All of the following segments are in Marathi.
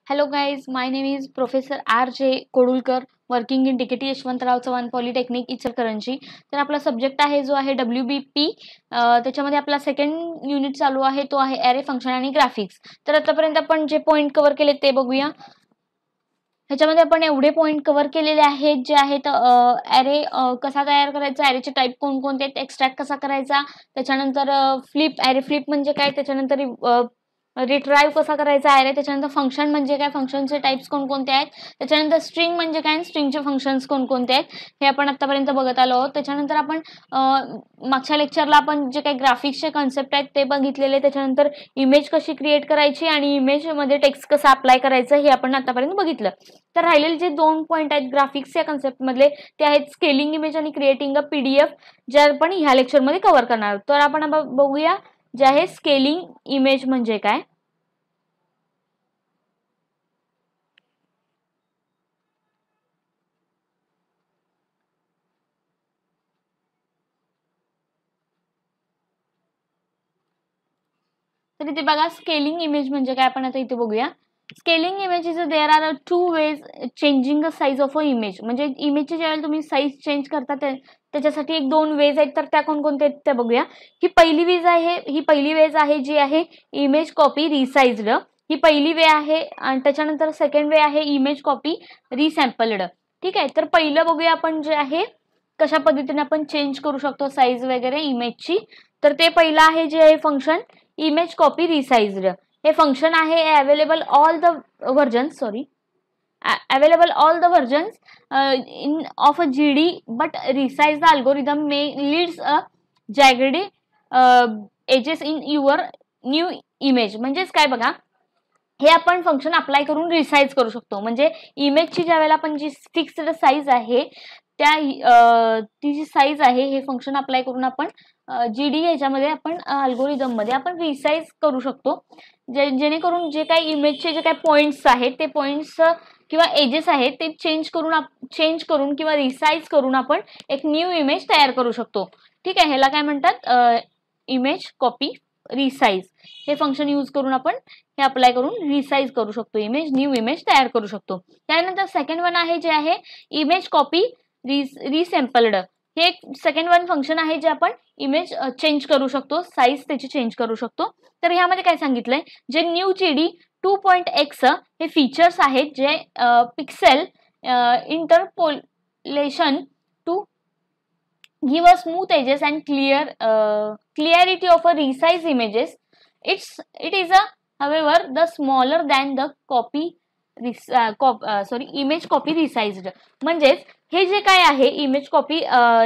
Hello guys, my name is Professor R.J. Kodulkar, working in DKT Yashwantrao Chavan polytechnic Ichalkaranji. तर आपला सब्जेक्ट आहे जो आहे WBP. त्याच्यामध्ये आपला सेकंड युनिट चालू आहे तो आहे ॲरे फंक्शन आणि ग्राफिक्स. तर आतापर्यंत आपण जे पॉइंट कव्हर केले ते बघूया. ह्याच्यामध्ये आपण एवढे पॉइंट कव्हर केलेले आहेत जे आहेत ॲरे कसा तयार करायचा, ॲरेचे टाईप कोणकोणते आहेत, एक्स्ट्रॅक्ट कसा करायचा, त्याच्यानंतर ॲरे फ्लिप म्हणजे काय, त्याच्यानंतर रिट्राईव्ह कसा करायचा ॲरे, त्याच्यानंतर फंक्शन म्हणजे काय, फंक्शनचे टाइप्स कोणकोणते आहेत, त्याच्यानंतर स्ट्रिंग म्हणजे काय, स्ट्रिंगचे फंक्शन्स कोणकोणते आहेत हे आपण आतापर्यंत बघत आलो आहोत. त्याच्यानंतर आपण मागच्या लेक्चरला आपण जे काही ग्राफिक्सचे कन्सेप्ट आहेत ते बघितलेले. त्याच्यानंतर इमेज कशी क्रिएट करायची आणि इमेजमध्ये टेक्स्ट कसा अप्लाय करायचं हे आपण आतापर्यंत बघितलं. तर राहिलेले जे 2 पॉईंट आहेत ग्राफिक्सच्या कन्सेप्टमधले ते आहेत स्केलिंग इमेज आणि क्रिएटिंग अ PDF, जे आपण ह्या लेक्चरमध्ये कव्हर करणार आहोत. तर आपण बघूया जे आहे स्केलिंग इमेज म्हणजे काय. तर इथे बघा स्केलिंग इमेज म्हणजे काय आपण आता इथे बघूया. Scaling image is there are 2 ways changing the size of a image. म्हणजे इमेजची ज्यावेळेला तुम्ही साईज चेंज करता त्याच्यासाठी एक 2 वेज आहेत. तर त्या कोणकोणत्या आहेत त्या बघूया. ही पहिली वेज आहे जी आहे इमेज कॉपी रिसाइज्ड. ही पहिली वे आहे आणि त्याच्यानंतर सेकंड वे आहे इमेज कॉपी रिसॅम्पल्ड. ठीक आहे. तर पहिलं बघूया आपण जे आहे कशा पद्धतीने आपण चेंज करू शकतो साईज वगैरे इमेजची. तर ते पहिलं आहे जे आहे फंक्शन इमेज कॉपी रिसाइज्ड. हे फंक्शन आहे available all the versions in of a GD, but resize the algorithm may leads a jagged edges in your new image. म्हणजेच काय बघा, हे आपण फंक्शन अप्लाय करून रिसाइज करू शकतो. म्हणजे इमेजची ज्या वेळेला आपण जी फिक्स्ड साईज आहे त्या ती जी साईज आहे हे फंक्शन अप्लाय करून आपण GD याच्यामध्ये आपण अल्गोरिदम मध्ये आपण रिसाइज करू शकतो. जेणेकरून जे काही इमेजचे जे काही पॉइंट्स आहेत ते पॉइंट्स किंवा एजेस आहेत ते चेंज करून किंवा रिसाइज करून आपण एक न्यू इमेज तयार करू शकतो. ठीक आहे. ह्याला काय म्हणतात, इमेज कॉपी रिसाइज. हे फंक्शन यूज करून आपण हे अप्लाय करून रिसाइज करू शकतो, इमेज न्यू इमेज तयार करू शकतो. त्यानंतर सेकंड वन आहे जे आहे इमेज कॉपी रिसॅम्पल्ड. हे एक सेकंड वन फंक्शन आहे जे आपण इमेज चेंज करू शकतो, साईज त्याची चेंज करू शकतो. तर ह्यामध्ये काय सांगितलंय, जे न्यू GD 2.x हे फीचर्स आहेत जे pixel interpolation to give a smooth edges and clarity of a resized images. It is however the smaller than the image copy resized. म्हणजेच हे जे काय आहे इमेज कॉपी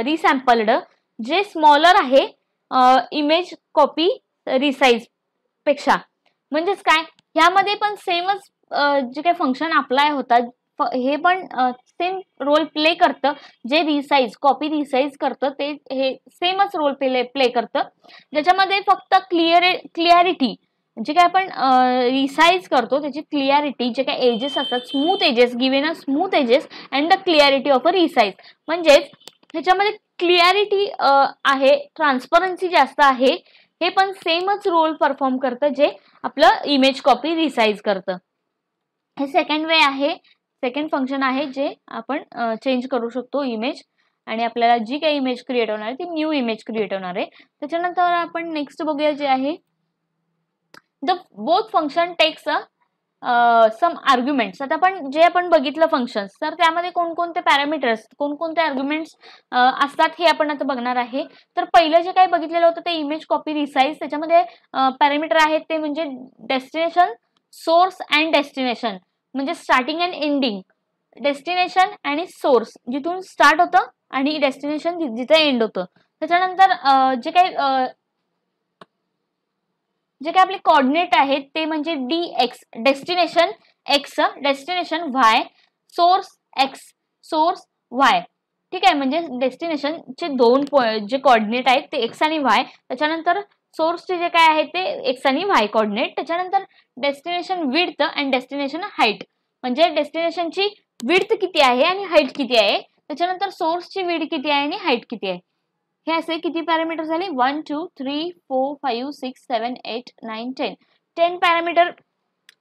रिसॅम्पल्ड जे स्मॉलर आहे इमेज कॉपी रिसाइज पेक्षा. म्हणजेच काय, ह्यामध्ये पण सेमच जे काही फंक्शन अप्लाय होतात हे पण सेम रोल प्ले करतं. जे कॉपी रिसाइज करतं ते हे सेमच रोल प्ले करतं. ज्याच्यामध्ये फक्त क्लिअरिटी जे काय आपण रिसाइज करतो त्याची क्लिअरिटी, जे काय एजेस असतात smooth edges, given a smooth edges and the clarity of a resize. म्हणजेच ह्याच्यामध्ये क्लिअरिटी आहे, ट्रान्सपरन्सी जास्त आहे. हे पण सेमच रोल परफॉर्म करतं जे आपलं इमेज कॉपी रिसाइज करतं. हे सेकंड वे आहे, सेकंड फंक्शन आहे जे आपण चेंज करू शकतो इमेज आणि आपल्याला जी काही इमेज क्रिएट होणार आहे ती न्यू इमेज क्रिएट होणार आहे. त्याच्यानंतर आपण नेक्स्ट बघूया जे आहे the both function takes some arguments. आता आपण बघितलं फंक्शन्स, तर त्यामध्ये कोणकोणते पॅरामीटर्स, कोणकोणते आर्ग्युमेंट्स असतात हे आपण आता बघणार आहे. तर पहिलं जे काही बघितलेलं होतं ते इमेज कॉपी रिसाइज. त्याच्यामध्ये पॅरामीटर आहेत ते म्हणजे डेस्टिनेशन, सोर्स अँड डेस्टिनेशन. म्हणजे स्टार्टिंग अँड एंडिंग, डेस्टिनेशन आणि सोर्स, जिथून स्टार्ट होतं आणि डेस्टिनेशन जिथे एंड होतं. त्याच्यानंतर जे काही आपले कोऑर्डिनेट आहेत ते म्हणजे DX destination X, destination Y, source X, source Y. ठीक आहे. म्हणजे डेस्टिनेशनचे 2 जे कोऑर्डिनेट आहेत ते X आणि Y. त्याच्यानंतर सोर्सचे जे काय आहे ते X आणि Y कोऑर्डिनेट. त्याच्यानंतर destination width and destination height. म्हणजे डेस्टिनेशनची विड्थ किती आहे आणि हाईट किती आहे. त्याच्यानंतर सोर्सची विड्थ किती आहे आणि हाईट किती आहे. हे असे किती पॅरामीटर झाले, 1 2 3 4 5 6 7 8 9 10 parameter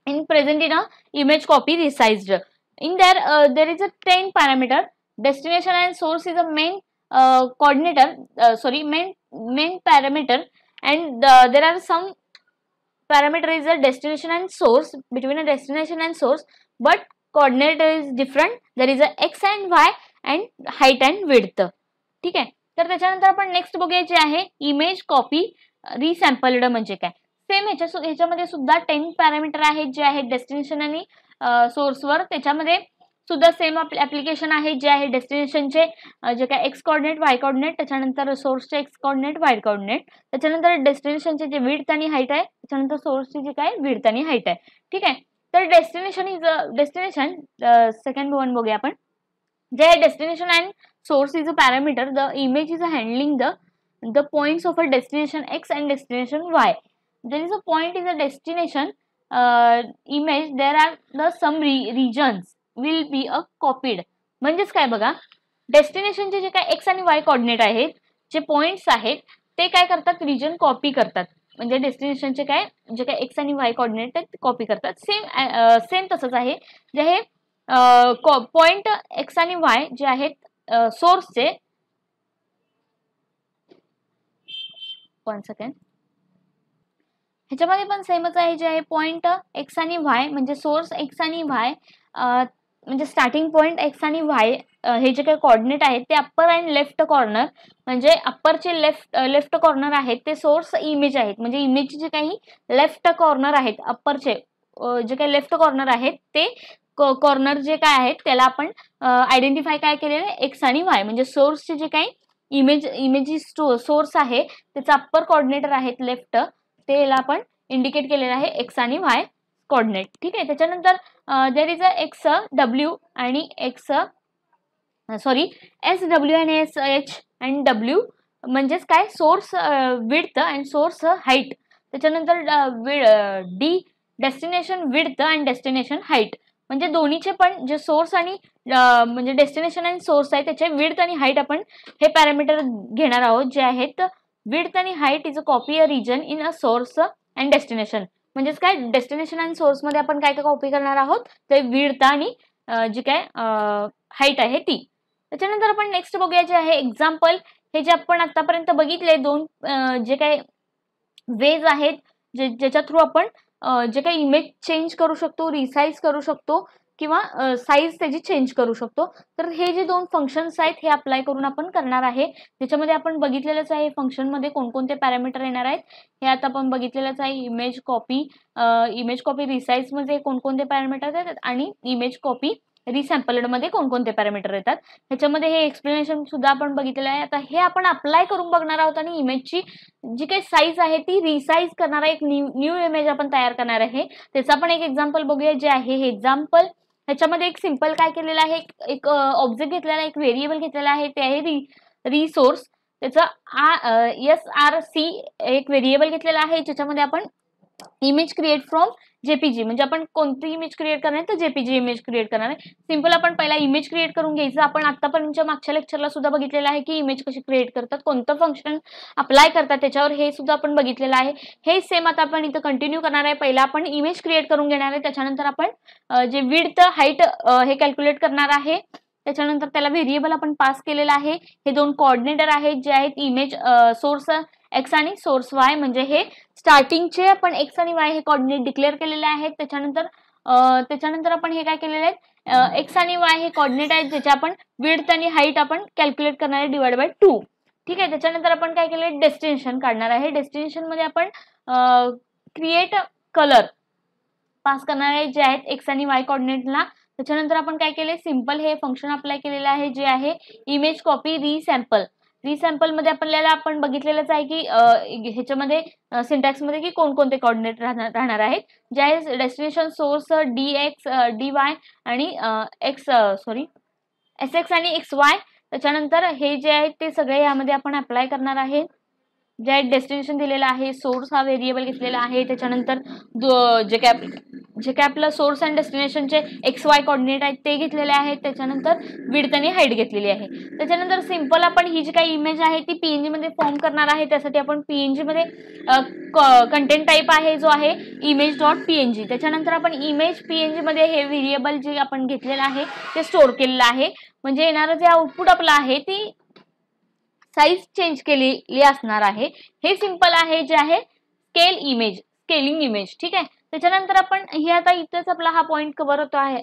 in present in a image copy resized. In there there is a 10 parameter. Destination and source is a main coordinator, main parameter, and there are some parameter is a destination and source, between a destination and source, but coordinate is different. There is a x and y and height and width. ठीक आहे. तर त्याच्यानंतर आपण नेक्स्ट बघूया जे आहे इमेज कॉपी रिसॅम्पल्ड म्हणजे काय. सेम ह्याच्यामध्ये सुद्धा 10 पॅरामीटर आहेत जे आहेत डेस्टिनेशन आणि सोर्सवर. त्याच्यामध्ये सुद्धा सेम ऍप्लिकेशन आहे जे आहे डेस्टिनेशनचे जे काय एक्स कोऑर्डिनेट वाय कोऑर्डिनेट, त्याच्यानंतर सोर्सचे एक्स कोऑर्डिनेट वाय कोऑर्डिनेट, त्याच्यानंतर डेस्टिनेशनचे जे विड्थ आणि हाईट आहे, त्याच्यानंतर सोर्सची जे काय विड्थ आणि हाईट आहे. ठीक आहे. तर डेस्टिनेशन सेकंड वन बघूया आपण. जे आहे destination and source is a parameter. The image is handling the points of a destination x and destination y. There is a point is a destination image. There are the some regions will be a copied. म्हणजेच काय बघा, डेस्टिनेशनचे जे काय x आणि y कोऑर्डिनेट आहेत, जे पॉइंट्स आहेत ते काय करतात, रिजन कॉपी करतात. म्हणजे डेस्टिनेशनचे काय जे काय x आणि y कोऑर्डिनेट आहेत कॉपी करतात. सेम तसंच आहे जे हे पॉइंट x आणि y जे आहेत सोर्सचे, 1 सेकंड, ह्याच्यामध्ये पण सेमच आहे जे आहे पॉइंट एक्स आणि वाय म्हणजे सोर्स एक्स आणि वाय म्हणजे स्टार्टिंग पॉइंट एक्स आणि वाय हे जे काही कोऑर्डिनेट आहेत ते अप्पर अँड लेफ्ट कॉर्नर म्हणजे अप्परचे लेफ्ट कॉर्नर आहेत ते सोर्स इमेज आहेत. म्हणजे इमेजचे जे काही लेफ्ट कॉर्नर आहेत अप्परचे जे काही लेफ्ट कॉर्नर आहेत ते कॉर्नर जे काय आहेत त्याला आपण आयडेंटिफाय काय केलेलं आहे, एक्स आणि वाय म्हणजे सोर्सचे जे काही इमेज सोर्स आहे त्याचा अप्पर कोऑर्डिनेटर आहेत लेफ्ट, त्याला आपण इंडिकेट केलेलं आहे एक्स आणि वाय कोऑर्डिनेट. ठीक आहे. त्याच्यानंतर there is a X W आणि एस डब्ल्यू आणि एस एच अँड डब्ल्यू म्हणजेच काय source width and source height. त्याच्यानंतर D destination width and destination height म्हणजे दोन्हीचे पण जे सोर्स आणि म्हणजे डेस्टिनेशन आणि सोर्स आहे त्याचे विड्थ आणि हाईट आपण हे पॅरामीटर घेणार आहोत जे आहेत विड्थ आणि height is a copy a reason in a source and destination. म्हणजेच काय डेस्टिनेशन आणि सोर्स मध्ये आपण काय काय कॉपी करणार आहोत ते विड्थ आणि जी काय हाईट आहे ती. त्याच्यानंतर आपण नेक्स्ट बघूया जे आहे एक्झाम्पल. हे जे आपण आतापर्यंत बघितले दोन जे काही वेज आहेत ज्याच्या थ्रू आपण जे काही इमेज चेंज करू शकतो, रिसाइज करू शकतो किंवा साईज त्याची चेंज करू शकतो. तर हे जे दोन फंक्शन्स आहेत हे अप्लाय करून आपण करणार आहे. त्याच्यामध्ये आपण बघितलेलंच आहे फंक्शनमध्ये कोणकोणते पॅरामीटर येणार आहेत हे आता आपण बघितलेलंच आहे. इमेज कॉपी रिसाइज मध्ये कोणकोणते पॅरामीटर आहेत आणि इमेज कॉपी रिसॅम्पल्ड मध्ये कोणकोणते पॅरामीटर येतात ह्याच्यामध्ये हे एक्सप्लेनेशन सुद्धा आपण बघितलेलं आहे. आता हे आपण अप्लाय करून बघणार आहोत आणि इमेजची जी काही साईज आहे ती रिसाइज करणारा एक न्यू इमेज आपण तयार करणार आहे. त्याचा आपण एक एक्झाम्पल बघूया जे आहे हे एक्झाम्पल. ह्याच्यामध्ये एक सिंपल काय केलेलं आहे, एक ऑब्जेक्ट घेतलेला आहे, एक व्हेरिएबल घेतलेला आहे ते आहे रिसोर्स. त्याचा SRC एक व्हेरिएबल घेतलेला आहे ज्याच्यामध्ये आपण इमेज क्रिएट फ्रॉम जेपीजी म्हणजे आपण कोणती इमेज क्रिएट करणार आहे तर जेपीजी इमेज क्रिएट करणार आहे. सिंपल आपण पहिला इमेज क्रिएट करून घ्यायचं. आपण आतापर्यंतच्या मागच्या लेक्चरला सुद्धा बघितलेलं आहे की इमेज कशी क्रिएट करतात, कोणतं फंक्शन अप्लाय करतात त्याच्यावर हे सुद्धा आपण बघितलेलं आहे. हे सेम आता आपण इथं कंटिन्यू करणार आहे. पहिला आपण इमेज क्रिएट करून घेणार आहे, त्याच्यानंतर आपण जे विड्थ हाईट हे कॅल्क्युलेट करणार आहे, त्याच्यानंतर त्याला व्हेरिएबल आपण पास केलेला आहे. हे दोन कोऑर्डिनेटर आहेत जे आहेत इमेज सोर्स एक्स आणि सोर्स वाय म्हणजे हे स्टार्टिंगचे आपण एक्स आणि वाय हे कोऑर्डिनेट डिक्लेअर केलेले आहेत. त्याच्यानंतर आपण हे काय केलेले आहेत एक्स आणि वाय हे कोऑर्डिनेट आहेत ज्याचे आपण विड्थ आणि हाईट आपण कॅल्क्युलेट करणार आहे डिवाइड बाय 2. ठीक आहे. त्याच्यानंतर आपण काय केले डेस्टिनेशन काढणार आहे. डेस्टिनेशन मध्ये आपण क्रिएट कलर पास करणार आहे जे आहेत एक्स आणि वाय कोऑर्डिनेटला. त्याच्यानंतर आपण काय केले सिंपल हे फंक्शन अप्लाय केलेलं आहे जे आहे इमेज कॉपी रिसॅम्पल मध्ये आपल्याला आपण बघितलेलंच आहे की ह्याच्यामध्ये सिंटॅक्स मध्ये की कोणकोणते कोऑर्डिनेट राहणार आहेत जे आहे डेस्टिनेशन सोर्स DX DY आणि SX आणि XY. त्याच्यानंतर हे जे आहेत ते सगळे यामध्ये आपण अप्लाय करणार आहे जे डेस्टिनेशन दिलेलं आहे, सोर्स हा व्हेरिएबल घेतलेला आहे, त्याच्यानंतर जे काय आपलं सोर्स अँड डेस्टिनेशनचे XY कॉर्डिनेट आहेत ते घेतलेले आहेत, त्याच्यानंतर विड्थ आणि हाईट घेतलेली आहे. त्याच्यानंतर सिंपल आपण ही जी काही इमेज आहे ती PNG मध्ये फॉर्म करणार आहे. त्यासाठी आपण PNG मध्ये कंटेंट टाईप आहे जो आहे इमेज डॉट PNG. त्याच्यानंतर आपण इमेज PNG मध्ये हे व्हेरिएबल जे आपण घेतलेलं आहे ते स्टोअर केलेलं आहे. म्हणजे येणारं जे आउटपुट आपलं आहे ती साईज चेंज केलेली असणार आहे. हे सिंपल आहे जे आहे स्केलिंग इमेज. ठीक आहे. त्याच्यानंतर आपण हे आता इथेच आपला हा पॉइंट कव्हर होतो आहे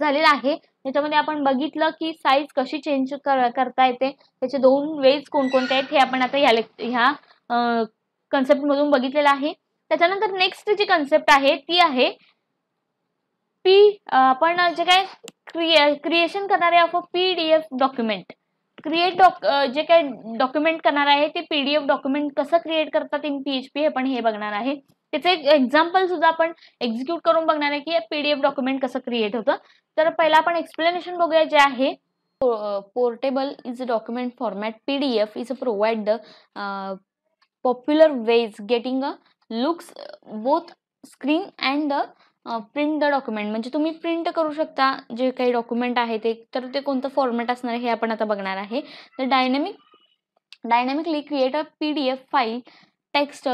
झालेला आहे. त्याच्यामध्ये आपण बघितलं की साईज कशी चेंज करता येते, त्याचे 2 वेज कोणकोणते आहेत हे आपण आता ह्या कन्सेप्ट मधून बघितलेलं आहे. त्याच्यानंतर नेक्स्ट जी कन्सेप्ट आहे ती आहे आपण जे काय क्रिएशन करणार आहे ऑफ अ PDF डॉक्युमेंट. जे काही डॉक्युमेंट करणार आहे ते PDF डॉक्युमेंट कसं क्रिएट करतात इन PHP हे पण हे बघणार आहे. त्याचं एक एक्झाम्पल सुद्धा आपण एक्झिक्यूट करून बघणार आहे की PDF डॉक्युमेंट कसं क्रिएट होतं. तर पहिला आपण एक्सप्लेनेशन बघूया जे आहे. Portable is a document format. PDF is a provide the popular ways getting a looks both screen and the print the document. म्हणजे तुम्ही प्रिंट करू शकता जे काही डॉक्युमेंट आहे ते. तर ते कोणतं फॉर्मॅट असणार आहे हे आपण आता बघणार आहे. तर dynamically create a PDF file, text,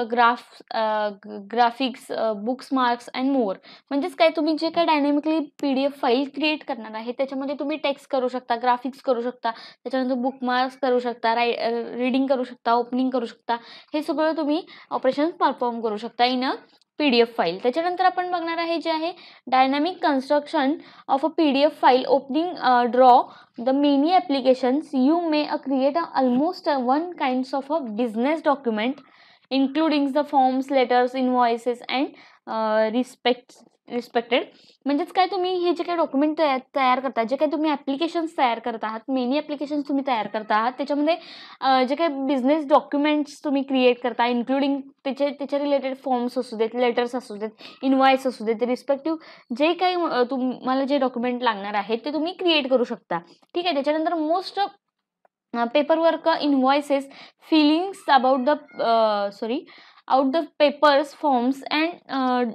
graphics, books marks and more. म्हणजेच काय, तुम्ही जे काही डायनॅमिकली PDF फाईल क्रिएट करणार आहे त्याच्यामध्ये तुम्ही टेक्स्ट करू शकता, ग्राफिक्स करू शकता, त्याच्यानंतर बुक मार्क्स करू शकता, रीडिंग करू शकता, ओपनिंग करू शकता. हे सगळं तुम्ही ऑपरेशन परफॉर्म करू शकता इन अ PDF फाईल. त्याच्यानंतर आपण बघणार आहे जे आहे dynamic construction of a PDF file. Opening draw the many applications you may create almost one kinds of a business document including the forms, letters, invoices and respected. म्हणजेच काय, तुम्ही हे जे काही डॉक्युमेंट तयार करता, जे काही तुम्ही ऍप्लिकेशन्स तयार करत आहात, मेनी ऍप्लिकेशन्स तुम्ही तयार करत आहात, त्याच्यामध्ये जे काही बिझनेस डॉक्युमेंट्स तुम्ही क्रिएट करता इन्क्लुडिंग त्याच्या रिलेटेड फॉर्म्स असू देत, लेटर्स असू देत, इनवॉइस असू देत, रिस्पेक्टिव्ह जे काही तुम्हाला जे डॉक्युमेंट लागणार आहेत ते तुम्ही क्रिएट करू शकता. ठीक आहे. त्याच्यानंतर most paperwork, invoices, feelings about out the papers, forms and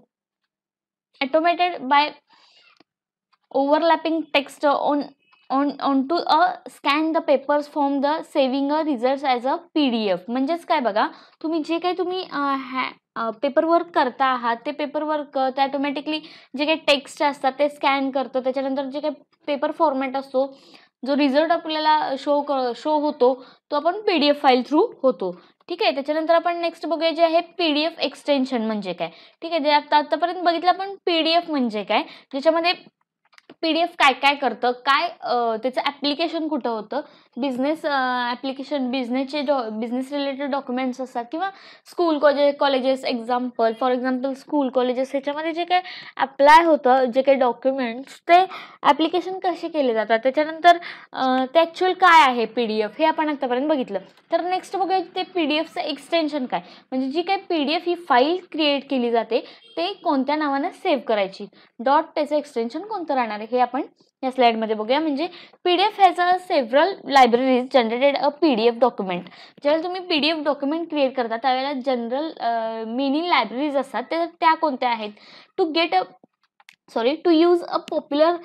automated by overlapping text onto a scan the papers from the saving a results as a PDF. म्हणजेच काय बघा, तुम्ही जे काही तुम्ही पेपरवर्क करता आहात ते पेपरवर्क ते ऑटोमॅटिकली जे काही टेक्स्ट असतात ते स्कॅन करतो. त्याच्यानंतर जे काही पेपर फॉर्मॅट असतो, जो रिझल्ट आपल्याला शो होतो तो आपण PDF फाईल थ्रू होतो. ठीक आहे. त्याच्यानंतर आपण नेक्स्ट बघूया जे आहे PDF एक्सटेन्शन म्हणजे काय. ठीक आहे. जे आतापर्यंत बघितलं आपण PDF म्हणजे काय, ज्याच्यामध्ये PDF काय काय करतं, काय त्याचं ऍप्लिकेशन कुठं होतं, business application, business related documents असतात किंवा school colleges for example school colleges ह्याच्यामध्ये जे काही अप्लाय होतं, जे काही डॉक्युमेंट्स ते ऍप्लिकेशन कसे केले जातात, त्याच्यानंतर ते ऍक्च्युअल काय आहे PDF हे आपण आतापर्यंत बघितलं. तर नेक्स्ट बघूया ते PDFचं एक्सटेन्शन काय, म्हणजे जी काही PDF ही फाईल क्रिएट केली जाते ते कोणत्या नावानं सेव्ह करायची, डॉट त्याचं एक्सटेन्शन कोणतं राहणार आहे हे आपण या स्लाइडमध्ये बघूया. म्हणजे PDF has a several libraries generated a PDF document. ज्यावेळेला तुम्ही PDF डॉक्युमेंट क्रिएट करता त्यावेळेला मेनी लायब्ररीज असतात, त्या कोणत्या आहेत, to use a popular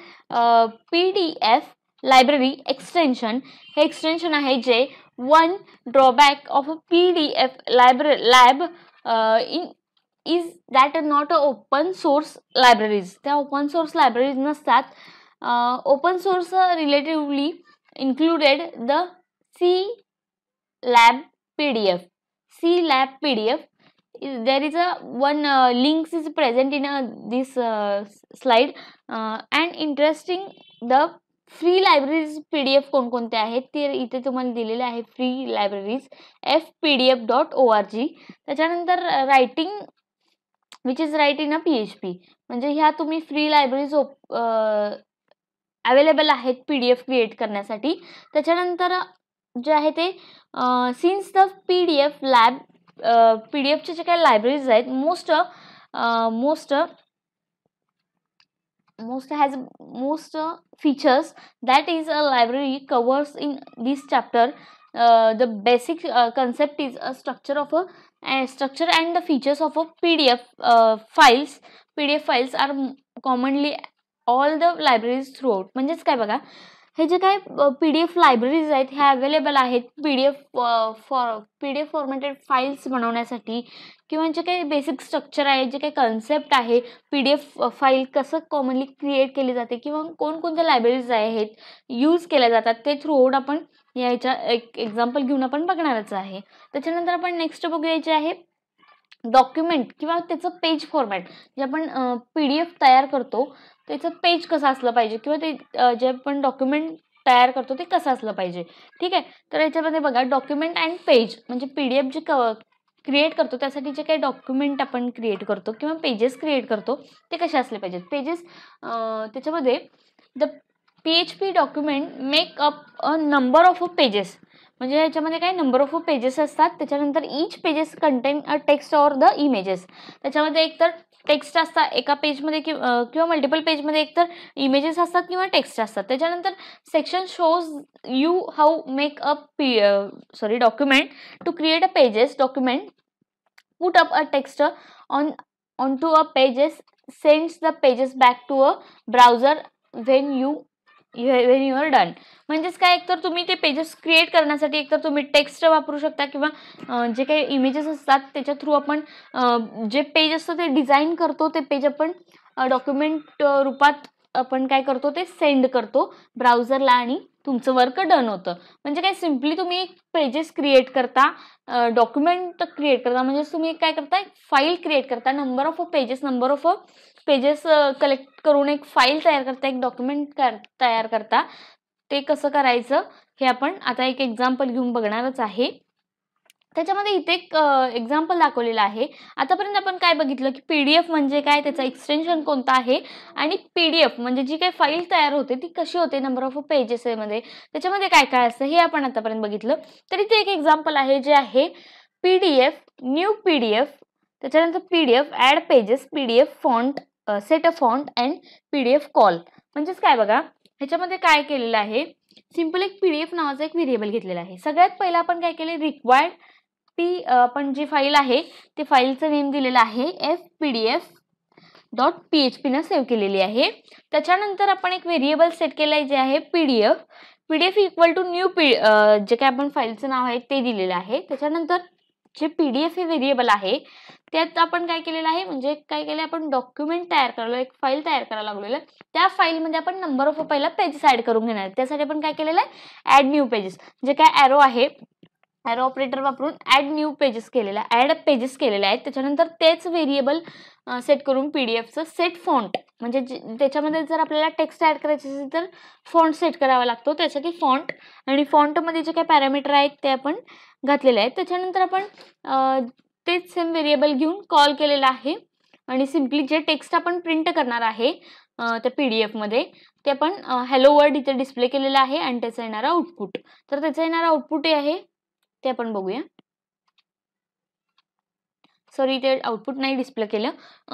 PDF library extension. हे एक्सटेन्शन आहे जे one drawback of a PDF lab is that not open source libraries. त्या ओपन सोर्स लायब्ररीज नसतात. Open source relatively included the C-Lab PDF. C-Lab PDF. There is a one links is present in this slide and interesting the free libraries PDF कोणकोणते आहेत ते इथे तुम्हाला दिलेले आहे. Free libraries fpdf.org. त्याच्यानंतर writing which is write in a PHP. म्हणजे ह्या तुम्ही फ्री लायब्ररीज अवेलेबल आहेत PDF क्रिएट करण्यासाठी. त्याच्यानंतर जे आहे ते सिन्स द PDF लॅब PDFचे जे काही लायब्ररीज आहेत most features that is a library covers in this chapter the basic concept is a structure of a structure and the features of a PDF files. PDF files are commonly all the libraries throughout. म्हणजेच काय बघा, हे जे काय PDF लायब्ररीज आहेत ह्या अवेलेबल आहेत PDF फॉर्मॅटेड फाइल्स बनवण्यासाठी, किंवा जे काही बेसिक स्ट्रक्चर आहे, जे काही कन्सेप्ट आहे, PDF फाईल कसं कॉमनली क्रिएट केली जाते किंवा कोणकोणत्या लायब्ररीज आहेत यूज केल्या जातात ते थ्रूआउट आपण याच्या एक एक्झाम्पल घेऊन आपण बघणारच आहे. त्याच्यानंतर आपण नेक्स्ट बघूयाचे आहे डॉक्युमेंट किंवा त्याचं पेज फॉर्मॅट. जे आपण PDF तयार करतो त्याचं पेज कसं असलं पाहिजे किंवा ते जे आपण डॉक्युमेंट तयार करतो ते कसं असलं पाहिजे. ठीक आहे, तर याच्यामध्ये बघा डॉक्युमेंट अँड पेज म्हणजे PDF जे क्रिएट करतो त्यासाठी जे काही डॉक्युमेंट आपण क्रिएट करतो किंवा पेजेस क्रिएट करतो ते कसे असले पाहिजेत. पेजेस त्याच्यामध्ये the PHP document make up a number of pages. म्हणजे याच्यामध्ये काय नंबर ऑफ पेजेस असतात. त्याच्यानंतर each pages contain a text or the images. त्याच्यामध्ये एकतर टेक्स्ट असतात एका पेजमध्ये किंवा मल्टिपल पेजमध्ये एकतर इमेजेस असतात किंवा टेक्स्ट असतात. त्याच्यानंतर section shows you how make a document to create a pages document put up a text on to a pages sends the pages back to a browser when you are done. म्हणजेच काय, एकतर तुम्ही ते पेजेस क्रिएट करण्यासाठी एकतर तुम्ही टेक्स्ट वापरू शकता किंवा जे काही इमेजेस असतात त्याच्या थ्रू आपण जे पेज असतं ते डिझाईन करतो. ते पेज आपण डॉक्युमेंट रूपात आपण काय करतो ते सेंड करतो ब्राउझरला आणि तुमचं वर्क डन होतं. म्हणजे काय सिम्पली तुम्ही पेजेस क्रिएट करता, डॉक्युमेंट क्रिएट करता, म्हणजे तुम्ही काय करताय फाईल क्रिएट करता, नंबर ऑफ पेजेस कलेक्ट करून एक फाईल तयार करता, एक डॉक्युमेंट तयार करता. ते कसं करायचं हे आपण आता एक एक्झाम्पल घेऊन बघणारच आहे. त्याच्यामध्ये इथे एक एक्झाम्पल दाखवलेलं आहे. आतापर्यंत आपण काय बघितलं की PDF म्हणजे काय, त्याचा एक्सटेन्शन कोणता आहे, आणि PDF म्हणजे जी काही फाईल तयार होते ती कशी होते नंबर ऑफ पेजेस मध्ये, त्याच्यामध्ये काय काय असतं हे आपण आतापर्यंत बघितलं. तर इथे एक एक्झाम्पल आहे जे आहे PDF न्यू PDF, त्याच्यानंतर PDF add pages, PDF font, set a font and PDF call. म्हणजेच काय बघा, ह्याच्यामध्ये काय केलेलं आहे, सिम्पल एक PDF नावाचा एक व्हेरिएबल घेतलेला आहे. सगळ्यात पहिला आपण काय केले, रिक्वायर्ड आपण जी फाईल आहे ते फाईलचं नेम दिलेलं आहे fpdf.php न सेव्ह केलेली आहे. त्याच्यानंतर आपण एक व्हेरिएबल सेट केलं आहे जे आहे PDF इक्वल टू न्यू जे काय आपण फाईलचं नाव आहे ते दिलेलं आहे. त्याच्यानंतर जे PDF हे व्हेरिएबल आहे त्यात आपण काय केलेलं आहे, म्हणजे काय केलं आपण डॉक्युमेंट तयार करायला, एक फाईल तयार करायला लागलेलं. त्या फाईलमध्ये आपण नंबर ऑफ पहिला पेजेस ऍड करून घेणार. त्यासाठी आपण काय केलेलं आहे, ऍड न्यू पेजेस, जे काय ॲरो आहे ॲरो ऑपरेटर वापरून ऍड न्यू पेजेस केलेला, ऍड पेजेस केलेले आहेत. त्याच्यानंतर तेच व्हेरिएबल सेट करून PDFचं सेट फॉन्ट, म्हणजे त्याच्यामध्ये जर आपल्याला टेक्स्ट ऍड करायचे असेल तर फॉन्ट सेट करावा लागतो. त्यासाठी फॉन्ट आणि फॉन्टमध्ये जे काही पॅरामीटर आहेत ते आपण घातलेले आहेत. त्याच्यानंतर आपण तेच सेम व्हेरिएबल घेऊन कॉल केलेला आहे आणि सिम्पली जे टेक्स्ट आपण प्रिंट करणार आहे त्या PDF मध्ये ते आपण हॅलो वर्ड इथे डिस्प्ले केलेलं आहे आणि त्याचा येणारा आउटपुट. तर त्याचा येणारा आउटपुट आहे ते आपण बघूया. सॉरी, ते आउटपुट नाही डिस्प्ले केलं.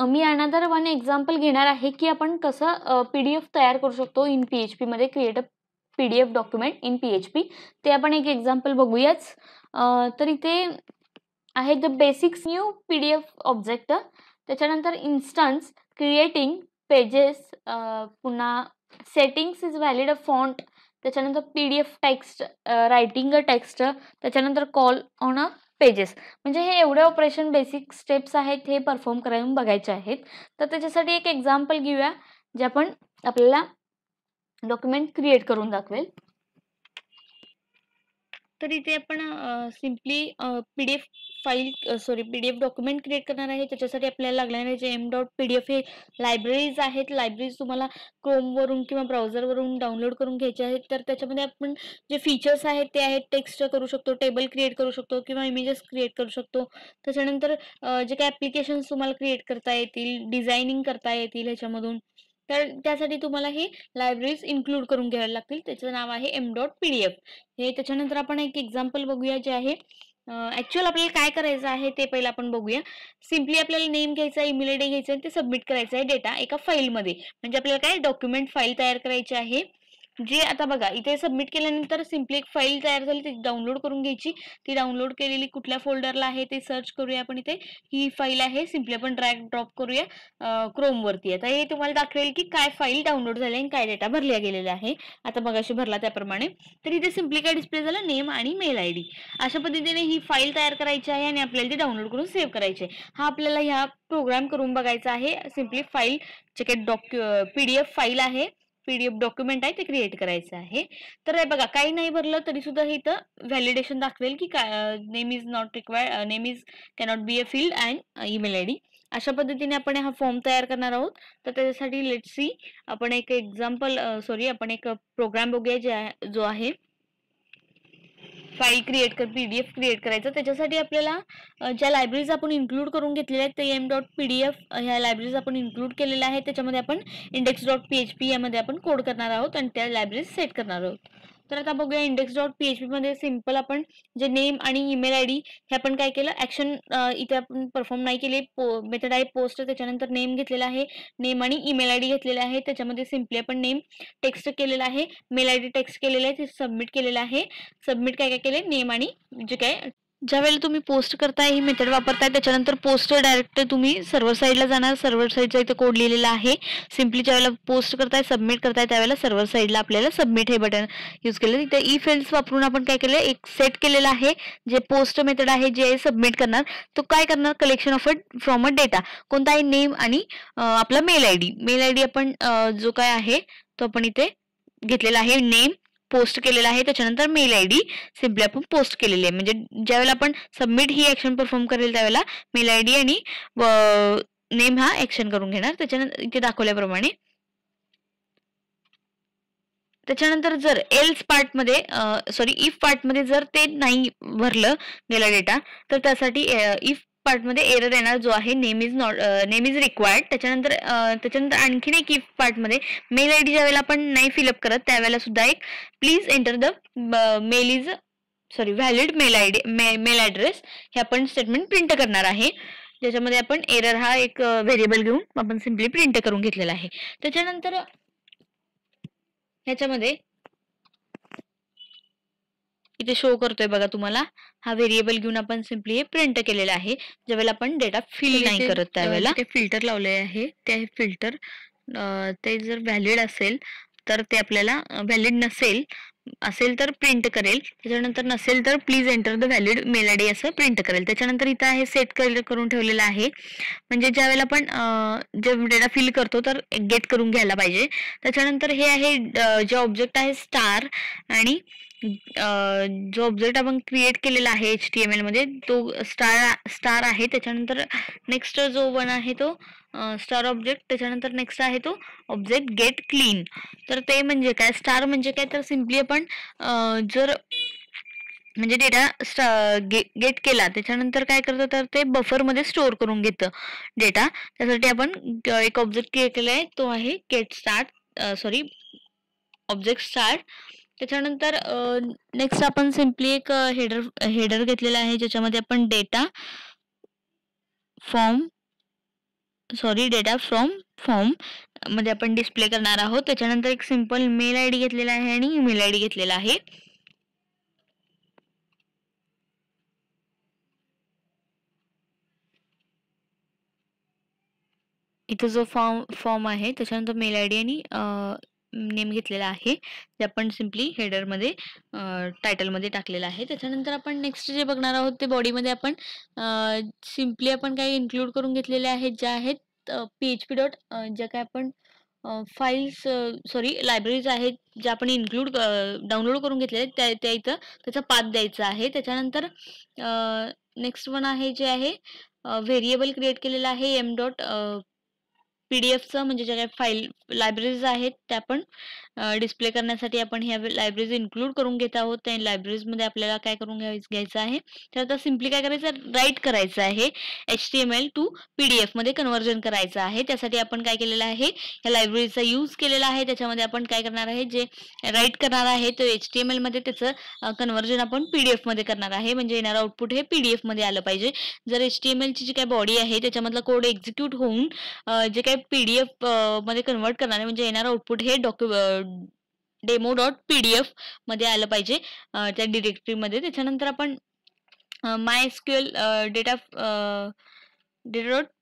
मी अनदर वन एक्झाम्पल घेणार आहे की आपण कसं PDF तयार करू शकतो इन PHP मध्ये, create a PDF document in PHP. ते आपण एक एक्झाम्पल बघूयाच. तर इथे आहे the basics new PDF object, त्याच्यानंतर इन्स्टन्स, क्रिएटिंग पेजेस, पुन्हा settings is valid a font, त्याच्यानंतर PDF text, writing a text, त्याच्यानंतर कॉल ऑन अ पेजेस. म्हणजे हे एवढे ऑपरेशन बेसिक स्टेप्स आहेत हे परफॉर्म करायला बघायचे आहेत. तर त्याच्यासाठी एक एक्झाम्पल घेऊया जे आपण आपल्याला डॉक्युमेंट क्रिएट करून दाखवेल. तर इथे आपण सिम्पली PDF डॉक्युमेंट क्रिएट करणार आहे. त्याच्यासाठी आपल्याला लागणारे जे m.pdf हे लायब्ररीज आहेत, लायब्ररीज तुम्हाला क्रोमवरून किंवा ब्राउझरवरून डाउनलोड करून घ्यायचे आहेत. तर त्याच्यामध्ये आपण जे फीचर्स आहेत ते आहेत टेक्स्ट करू शकतो, टेबल क्रिएट करू शकतो किंवा इमेजेस क्रिएट करू शकतो. त्याच्यानंतर जे काही ॲप्लिकेशन्स तुम्हाला क्रिएट करता येतील, डिझायनिंग करता येतील ह्याच्यामधून, तर त्यासाठी तुम्हाला हे लायब्ररीज इन्क्लूड करून घ्यायला लागतील. त्याचं नाव आहे m.pdf हे. त्याच्यानंतर आपण एक एक्झाम्पल बघूया जे आहे ऍक्च्युअल आपल्याला काय करायचं आहे ते पहिलं आपण बघूया. सिम्पली आपल्याला नेम घ्यायचा आहे, ईमेल आयडी घ्यायचा आहे, ते सबमिट करायचं आहे डेटा एका फाईलमध्ये. म्हणजे आपल्याला काय डॉक्युमेंट फाईल तयार करायची आहे जे आता बघा इथे सबमिट केल्यानंतर सिम्पली एक फाईल तयार झाली, ती डाउनलोड करून घ्यायची. ती डाउनलोड केलेली कुठल्या फोल्डरला आहे ते सर्च करूया आपण. इथे ही फाईल आहे, सिम्पली आपण ड्रॅग ड्रॉप करूया क्रोम वरती. आता हे तुम्हाला दाखवेल की काय फाईल डाउनलोड झाली आणि काय डेटा भरला गेलेला आहे. आता मगाशी भरला त्याप्रमाणे. तर इथे सिम्पली काय डिस्प्ले झालं, नेम आणि मेल आयडी. अशा पद्धतीने ही फाईल तयार करायची आहे आणि आपल्याला ती डाउनलोड करून सेव्ह करायची आहे. हा आपल्याला ह्या प्रोग्राम करून बघायचा आहे. सिम्पली फाईल जे काही PDF फाईल आहे, PDF डॉक्युमेंट आहे ते क्रिएट करायचं आहे. तर बघा काही नाही भरलं तरी सुद्धा हे इथं व्हॅलिडेशन दाखवेल की name is not required, name is cannot be a field and email ID. अशा पद्धतीने आपण हा फॉर्म तयार करणार आहोत. तर त्याच्यासाठी लेट्स सी आपण एक एक्झाम्पल आपण एक प्रोग्राम बघूया जो आहे फाईल PDF क्रिएट करायचं. त्याच्यासाठी आपल्याला ज्या लायब्ररीज आपण इन्क्लूड करून घेतलेल्या आहेत ते m.pdf ह्या लायब्ररीज आपण इन्क्लूड केलेल्या आहेत. त्याच्यामध्ये आपण index.php यामध्ये आपण कोड करणार आहोत आणि त्या लायब्ररीज सेट करणार आहोत. तर आता बघूया index.php मध्ये सिंपल आपण जे नेम आणि ईमेल आयडी हे आपण काय केलं, ऍक्शन इथे आपण परफॉर्म नाही केले. मेथड आहे पोस्ट, त्याच्यानंतर नेम घेतलेला आहे, नेम आणि ईमेल आयडी घेतलेला आहे. त्याच्यामध्ये सिम्पली आपण नेम टेक्स्ट केलेला आहे, मेल आयडी टेक्स्ट केलेला आहे, ते सबमिट केलेलं आहे. सबमिट काय काय केले, नेम आणि जे काय ज्या वेळेला तुम्ही पोस्ट करताय ही मेथड वापरताय त्याच्यानंतर पोस्ट डायरेक्ट तुम्ही सर्व्हर साईडला जाणार. सर्व्हर साईडचा इथे कोड लिहिलेला आहे. सिम्पली ज्यावेळेला पोस्ट करताय सबमिट करताय त्यावेळेला सर्व्हर साईडला आपल्याला सबमिट हे बटन यूज केलं. तिथे इफ एल्स वापरून आपण काय केलं, एक सेट केलेला आहे. जे पोस्ट मेथड आहे जे सबमिट करणार तो काय करणार, collection of from a data, कोणताही नेम आणि आपला मेल आयडी आपण जो काय आहे तो आपण इथे घेतलेला आहे. नेम पोस्ट केलेला आहे, त्याच्यानंतर मेल आयडी सिम्पली आपण पोस्ट केलेली आहे. म्हणजे ज्यावेळेला आपण सबमिट ही ऍक्शन परफॉर्म करेल त्यावेळेला मेल आयडी आणि नेम हा ऍक्शन करून घेणार. त्याच्यानंतर इथे दाखवल्याप्रमाणे त्याच्यानंतर जर एल्स पार्टमध्ये इफ पार्टमध्ये जर ते नाही भरलं गेला डेटा तर त्यासाठी इफ पार्टमध्ये एरर येणार जो आहे नेम इज रिक्वायर्ड. त्याच्यानंतर आणखीन एक इफ पार्टमध्ये मेल आयडी ज्यावेळेला आपण नाही फिलअप करत त्यावेळेला सुद्धा एक please enter the valid mail address हे आपण स्टेटमेंट प्रिंट करणार आहे. ज्याच्यामध्ये आपण एरर हा एक व्हेरिएबल घेऊन आपण सिम्पली प्रिंट करून घेतलेला आहे. त्याच्यानंतर ह्याच्यामध्ये इथे शो करतोय बघा तुम्हाला, हा व्हेरिएबल घेऊन आपण सिम्पली हे प्रिंट केलेला आहे. ज्यावेळेला आपण डेटा फिल नाही करत त्यावेळेला ते फिल्टर लावले आहे. ते फिल्टर ते जर व्हॅलिड असेल तर ते आपल्याला व्हॅलिड असेल तर प्रिंट करेल. त्याच्यानंतर नसेल तर please enter the valid mail ID असं प्रिंट करेल. त्याच्यानंतर इथं आहे सेट करून ठेवलेलं आहे. म्हणजे ज्यावेळेला आपण जे डेटा फिल करतो तर गेट करून घ्यायला पाहिजे. त्याच्यानंतर हे आहे जे ऑब्जेक्ट आहे स्टार आणि जो ऑब्जेक्ट आपण क्रिएट केलेला आहे HTML मध्ये तो स्टार आहे. त्याच्यानंतर नेक्स्ट जो वन आहे तो स्टार ऑब्जेक्ट. त्याच्यानंतर नेक्स्ट आहे तो ऑब्जेक्ट गेट क्लीन. तर ते म्हणजे काय, स्टार म्हणजे काय, तर सिम्पली आपण जर म्हणजे डेटा गेट केला त्याच्यानंतर काय करतं तर ते बफरमध्ये स्टोअर करून घेतं डेटा. त्यासाठी आपण एक ऑब्जेक्ट क्रिएट केला आहे तो आहे ऑब्जेक्ट स्टार्ट. त्याच्यानंतर नेक्स्ट आपण सिम्पली एक हेडर घेतलेला आहे ज्याच्यामध्ये आपण डेटा फ्रॉम फॉर्म मध्ये आपण डिस्प्ले करणार आहोत. त्याच्यानंतर एक सिंपल मेल आयडी घेतलेला आहे आणि ईमेल आयडी घेतलेला आहे. इथं जो फॉर्म आहे त्याच्यानंतर मेल आयडी आणि नेम घेतलेला आहे जे आपण सिम्पली हेडरमध्ये टायटलमध्ये टाकलेला आहे. त्याच्यानंतर आपण नेक्स्ट जे बघणार आहोत ते बॉडीमध्ये आपण सिम्पली आपण काही इन्क्लूड करून घेतलेले आहेत ज्या आहेत PHP ज्या काय आपण लायब्ररीज आहेत ज्या आपण डाउनलोड करून घेतलेल्या आहेत त्या इथं त्याचा पाथ द्यायचा आहे. त्याच्यानंतर नेक्स्ट वन आहे जे आहे व्हेरिएबल क्रिएट केलेला आहे PDF म्हणजे ज्या काही फाईल लायब्ररीज आहेत त्या आपण डिस्प्ले करण्यासाठी आपण ह्या लायब्ररीज इन्क्लूड करून घेत आहोत. त्या लायब्ररीजमध्ये आपल्याला काय करून घ्यायचं आहे तर आता सिम्पली काय करायचं, राईट करायचं आहे, HTML टू PDF मध्ये कन्व्हर्जन करायचं आहे. त्यासाठी आपण काय केलेलं आहे, ह्या लायब्ररीचा यूज केलेला आहे. त्याच्यामध्ये आपण काय करणार आहे, जे राईट करणार आहे तो HTML मध्ये त्याचं कन्व्हर्जन आपण PDF मध्ये करणार आहे. म्हणजे येणारं आउटपुट हे PDF मध्ये आलं पाहिजे. जर HTML ची जी काही बॉडी आहे त्याच्यामधला कोड एक्झिक्यूट होऊन जे काही PDF मध्ये कन्वर्ट करणार आहे म्हणजे येणारं आउटपुट हे demo.pdf मध्ये आलं पाहिजे त्या डिरेक्टरीमध्ये. त्याच्यानंतर आपण MySQL डेटा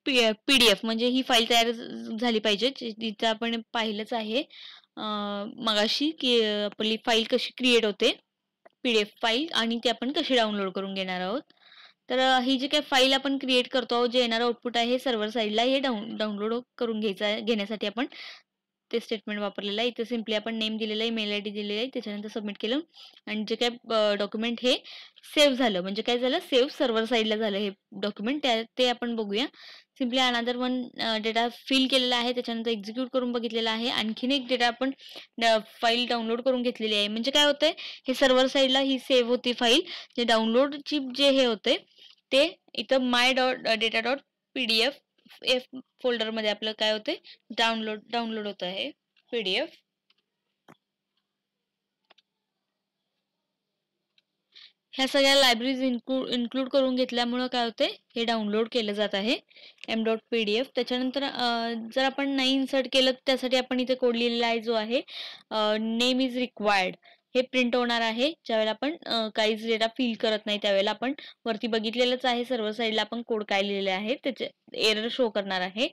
pdf म्हणजे ही फाईल तयार झाली पाहिजे, जिथं आपण पाहिलंच आहे मगाशी की आपली फाईल कशी क्रिएट होते PDF फाईल आणि ती आपण कशी डाउनलोड करून घेणार आहोत. तर ही जी काही फाईल आपण क्रिएट करतो आहोत, जे येणारं आउटपुट आहे सर्व्हर साईडला हे डाउनलोड करून घेण्यासाठी आपण ते स्टेटमेंट वापरलेलं आहे. इथं सिम्पली आपण नेम दिलेला आहे, मेल ID दिलेला आहे, त्याच्यानंतर सबमिट केलं आणि जे काय डॉक्युमेंट हे सेव्ह झालं, म्हणजे काय झालं, सेव्ह सर्व्हर साईडला झालं हे डॉक्युमेंट, ते आपण बघूया. Simply another one data fill केलेला आहे, त्याच्यानंतर एक्झिक्यूट करून बघितलेला आहे. आणखीन एक डेटा आपण फाईल डाउनलोड करून घेतलेली आहे. म्हणजे काय होतंय, हे सर्व्हर साईडला ही सेव्ह होती फाईल, जे डाउनलोडची जे हे होते ते इथं my.data.pdf फोल्डरमध्ये आपलं काय होते, डाउनलोड होत आहे PDF. ह्या सगळ्या लायब्ररीज इन्क्लूड करून घेतल्यामुळं काय होते, हे डाउनलोड केलं जात आहे m.pdf. त्याच्यानंतर जर आपण नाही इन्सर्ट केलं, त्यासाठी आपण इथे कोड लिहिलेला आहे, जो आहे नेम इज रिक्वायर्ड. हे प्रिंट होणार आहे ज्यावेळेला आपण काहीच डेटा फिल करत नाही, त्यावेळेला आपण वरती बघितलेलंच आहे सर्व्हर साईडला आपण कोड काय लिहिलेले आहे, त्याचे एरर शो करणार आहे.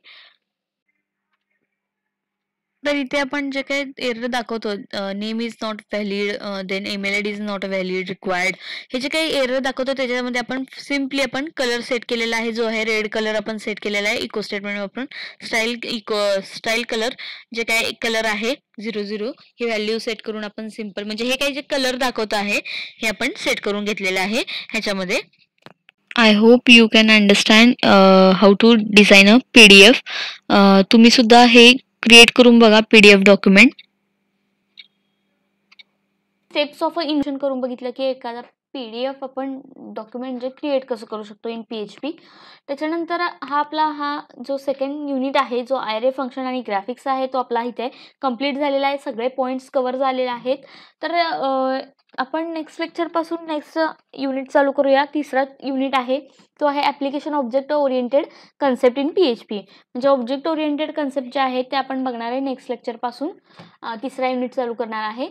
तर इथे आपण जे काही एरर दाखवतो, name is not valid, then email ID is not valid required, हे जे काही एरर दाखवतो त्याच्यामध्ये आपण सिम्पली आपण कलर सेट केलेला आहे, जो आहे रेड कलर आपण सेट केलेला आहे इको स्टेटमेंट वापरून. स्टाईल कलर जे काय कलर आहे 00 ही व्हॅल्यू सेट करून आपण सिम्पल, म्हणजे हे काही जे कलर दाखवत आहे हे आपण सेट करून घेतलेलं आहे ह्याच्यामध्ये. I hope you can understand how to design a PDF. तुम्ही सुद्धा हे क्रिएट करून बघा PDF document. Steps of invention करून बघितलं की एखादा PDF आपण डॉक्युमेंट जे क्रिएट कसं करू शकतो इन PHP. त्याच्यानंतर हा जो सेकंड युनिट आहे, जो IRA फंक्शन आणि ग्राफिक्स आहे, तो आपला इथे कम्प्लीट झालेला आहे. सगळे पॉईंट्स कव्हर झालेले आहेत. तर आपण नेक्स्ट लेक्चरपासून नेक्स्ट युनिट चालू करूया. तिसरा युनिट आहे तो आहे application object oriented concept in PHP. म्हणजे ऑब्जेक्ट ओरिएंटेड कन्सेप्ट जे आहे ते आपण बघणार आहे नेक्स्ट लेक्चरपासून. तिसरा युनिट चालू करणार आहे.